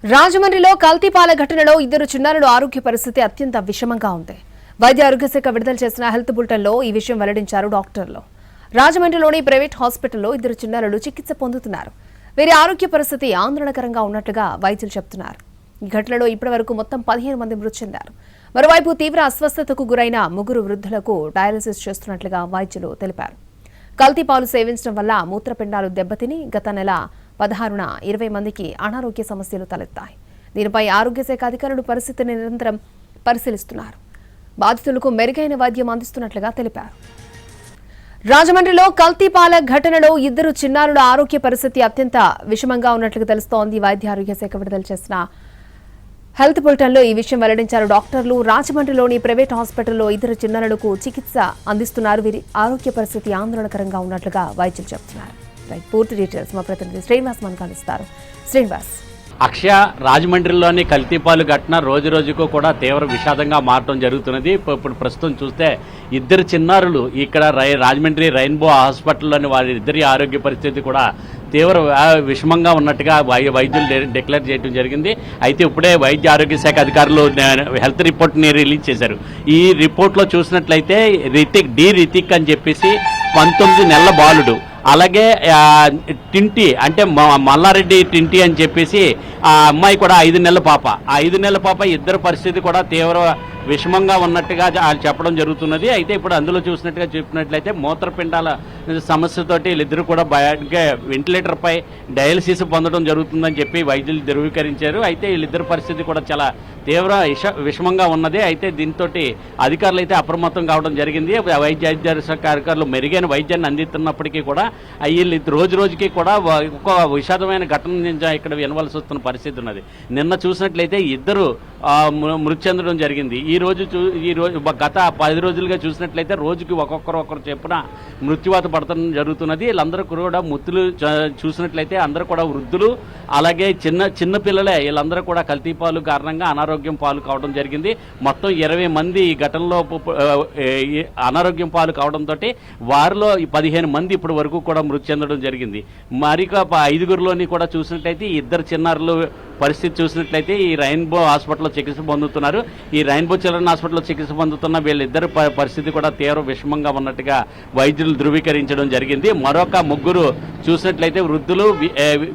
రాజమండ్రిలో కల్తీపాల ఘటనలో ఇద్దరు చిన్నారుల ఆరోగ్య పరిస్థితి అత్యంత విషమంగా ఉంది. వైద్య ఆరోగ్య శాఖ విడుదల చేసిన హెల్త్ బులెటిన్లో ఈ విషయం వెల్లడించారు డాక్టర్లు. రాజమండ్రిలోని ప్రైవేట్ హాస్పిటల్లో ఇద్దరు చిన్నారులు చికిత్స పొందుతున్నారు. వీరి ఆరోగ్య పరిస్థితి ఆందోళనకరంగా ఉన్నట్లుగా వైద్యులు చెబుతున్నారు. ఈ ఘటనలో ఇప్పటివరకు మొత్తం 15 మంది మృతి చెందారు. మరోవైపు తీవ్ర అస్వస్థతకు గురైన 3 వృద్ధులకు డయాలసిస్ చేస్తున్నట్లుగా వైద్యులు తెలిపారు. కల్తీపాలు సేవించడం వల్ల మూత్రపిండాలు దెబ్బతిని గత నెల 16న 20 మందికి అనారోగ్య సమస్యలు తలెత్తాయి. దీనిపై ఆరోగ్య శాఖ అధికారులు పరిస్థితిని నిరంతరం పరిశీలిస్తున్నారు. బాధితులకు మెరుగైన వైద్యం అందిస్తున్నట్లుగా తెలిపారు. రాజమండ్రిలో కల్తీపాల ఘటనలో ఇద్దరు చిన్నారుల ఆరోగ్య పరిస్థితి అత్యంత విషమంగా ఉన్నట్లుగా తెలుస్తోంది. వైద్య ఆరోగ్య శాఖ విడుదల చేసిన హెల్త్ బులెటిన్లో ఈ విషయం వెల్లడించారు డాక్టర్లు. రాజమండ్రిలోని ప్రైవేట్ హాస్పిటల్లో ఇద్దరు చిన్నారులకు చికిత్స అందిస్తున్నారు. వీరి ఆరోగ్య పరిస్థితి ఆందోళనకరంగా ఉన్నట్లుగా వైద్యులు చెబుతున్నారు. పూర్తి డీటెయిల్స్ మా ప్రతినిధి శ్రీనివాస్ మనకు అందిస్తారు. శ్రీనివాస్, అక్షయ, రాజమండ్రిలోని కల్తీపాలు ఘటన రోజు రోజుకు కూడా తీవ్ర విషాదంగా మారడం జరుగుతున్నది. ఇప్పుడు ప్రస్తుతం చూస్తే ఇద్దరు చిన్నారులు ఇక్కడ రాజమండ్రి రెయిన్బో హాస్పిటల్లోని వారి ఇద్దరి ఆరోగ్య పరిస్థితి కూడా తీవ్ర విషమంగా ఉన్నట్టుగా వైద్యులు డిక్లేర్ చేయడం జరిగింది. అయితే ఇప్పుడే వైద్య ఆరోగ్య శాఖ అధికారులు హెల్త్ రిపోర్ట్ని రిలీజ్ చేశారు. ఈ రిపోర్ట్లో చూసినట్లయితే రితిక్ అని చెప్పేసి 19 నెలల బాలుడు, అలాగే టింటి అంటే మల్లారెడ్డి టింటి అని చెప్పేసి ఆ అమ్మాయి కూడా 5 నెలల పాప. ఆ 5 నెలల పాప ఇద్దరు పరిస్థితి కూడా తీవ్ర విషమంగా ఉన్నట్టుగా చెప్పడం జరుగుతున్నది. అయితే ఇప్పుడు అందులో చెప్పినట్లయితే మూత్రపిండాల సమస్యతోటి వీళ్ళిద్దరూ కూడా వెంటిలేటర్పై డయాలసిస్ పొందడం జరుగుతుందని చెప్పి వైద్యులు ధృవీకరించారు. అయితే వీళ్ళిద్దరు పరిస్థితి కూడా చాలా తీవ్ర విషమంగా ఉన్నది. అయితే దీంతో అధికారులు అయితే అప్రమత్తం కావడం జరిగింది. వైద్య శాఖ అధికారులు మెరుగైన వైద్యాన్ని అందిస్తున్నప్పటికీ కూడా వీళ్ళు రోజు రోజుకి కూడా ఒక విషాదమైన ఘటన నుంచి ఇక్కడ వినవలసి వస్తున్న పరిస్థితి ఉన్నది. నిన్న చూసినట్లయితే ఇద్దరు మృతి చెందడం జరిగింది. ఈ రోజు గత 10 రోజులుగా చూసినట్లయితే రోజుకి ఒక్కొక్కరు చెప్పున మృత్యువాత పడటం జరుగుతున్నది. వీళ్ళందరూ కూడా మృతులు చూసినట్లయితే అందరూ కూడా వృద్ధులు, అలాగే చిన్న పిల్లలే. వీళ్ళందరూ కూడా కల్తీపాలు కారణంగా అనారోగ్యం పాలు కావడం జరిగింది. మొత్తం 20 మంది ఈ ఘటనలో అనారోగ్యం పాలు కావడంతో వారిలో 15 మంది ఇప్పటి వరకు కూడా మృతి చెందడం జరిగింది. మరిక 5గురిలోని కూడా చూసినట్లయితే ఇద్దరు చిన్నారులు పరిస్థితి చూసినట్లయితే ఈ రెయిన్బో హాస్పిటల్లో చికిత్స పొందుతున్నారు. ఈ రెయిన్బో చిల్డ్రన్ హాస్పిటల్లో చికిత్స పొందుతున్న వీళ్ళిద్దరు పరిస్థితి కూడా తీవ్ర విషమంగా ఉన్నట్టుగా వైద్యులు ధృవీకరించడం జరిగింది. మరొక 3 చూసినట్లయితే వృద్ధులు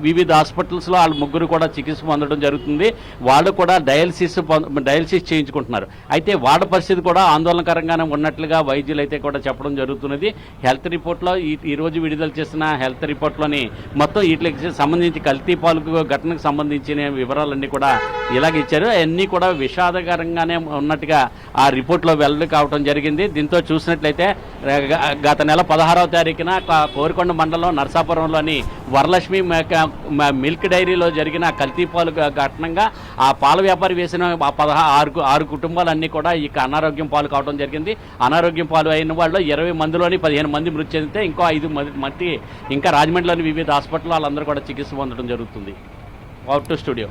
వివిధ హాస్పిటల్స్లో వాళ్ళు 3 కూడా చికిత్స పొందడం జరుగుతుంది. వాళ్ళు కూడా డయాలసిస్ చేయించుకుంటున్నారు. అయితే వాళ్ళ పరిస్థితి కూడా ఆందోళనకరంగానే ఉన్నట్లుగా వైద్యులు అయితే కూడా చెప్పడం జరుగుతున్నది. హెల్త్ రిపోర్ట్లో ఈరోజు విడుదల చేసిన హెల్త్ రిపోర్ట్లోని మొత్తం వీటికి సంబంధించి కల్తీపాలు ఘటనకు సంబంధించిన వివరాలన్నీ కూడా ఇలాగ ఇచ్చారు. అన్నీ కూడా విషాదకరంగానే ఉన్నట్టుగా ఆ రిపోర్ట్లో వెల్లడి కావడం జరిగింది. దీంతో చూసినట్లయితే గత నెల 16వ తారీఖున కోరికొండ మండలం నరసాపురంలోని వరలక్ష్మి మిల్క్ డైరీలో జరిగిన కల్తీపాలు ఘటనంగా ఆ పాల వ్యాపారి వేసిన 6 కుటుంబాలన్నీ కూడా ఇక అనారోగ్యం పాలు కావడం జరిగింది. అనారోగ్యం పాలు అయిన వాళ్ళు 20 మందిలోని 15 మంది మృతి చెందితే ఇంకో 5 మంది ఇంకా రాజమండ్రిలోని వివిధ హాస్పిటల్ వాళ్ళందరూ కూడా చికిత్స పొందడం జరుగుతుంది. Out to studio.